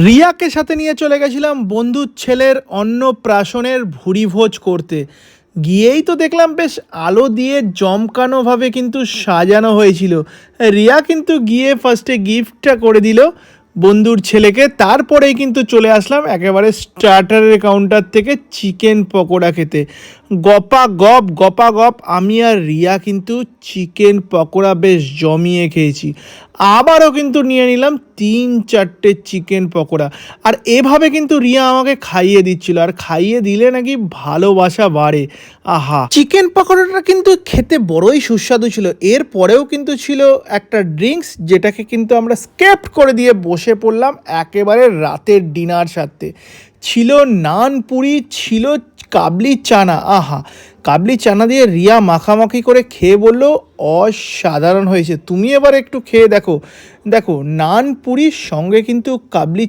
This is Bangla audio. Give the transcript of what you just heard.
রিয়াকে সাথে নিয়ে চলে গেছিলাম বন্ধুর ছেলের অন্নপ্রাশনের ভুরিভোজ করতে। গিয়েই তো দেখলাম বেশ আলো দিয়ে জমকানোভাবে কিন্তু সাজানো হয়েছিল। রিয়া কিন্তু গিয়ে ফার্স্টে গিফটটা করে দিল বন্ধুর ছেলেকে, তারপরেই কিন্তু চলে আসলাম একেবারে স্টার্টারের কাউন্টার থেকে চিকেন পকোড়া খেতে। গপা গপ আমি আর রিয়া কিন্তু চিকেন পকোড়া বেশ জমিয়ে খেয়েছি। আবারও কিন্তু নিয়ে নিলাম 3-4টে চিকেন পকোড়া। আর এভাবে কিন্তু রিয়া আমাকে খাইয়ে দিচ্ছিল, আর খাইয়ে দিলে নাকি ভালোবাসা বাড়ে। আহা, চিকেন পকোড়াটা কিন্তু খেতে বড়ই সুস্বাদু ছিল। এরপরেও কিন্তু ছিল একটা ড্রিঙ্কস, যেটাকে কিন্তু আমরা স্কেপ করে দিয়ে বসে পড়লাম একেবারে রাতের ডিনার সারতে। ছিল নান পুরি, ছিল কাবলি চানা। আহা, কাবলি চানা দিয়ে রিয়া মাখামাখি করে খেয়ে বললো অসাধারণ হয়েছে। তুমি এবার একটু খেয়ে দেখো। দেখো, নান পুরির সঙ্গে কিন্তু কাবলি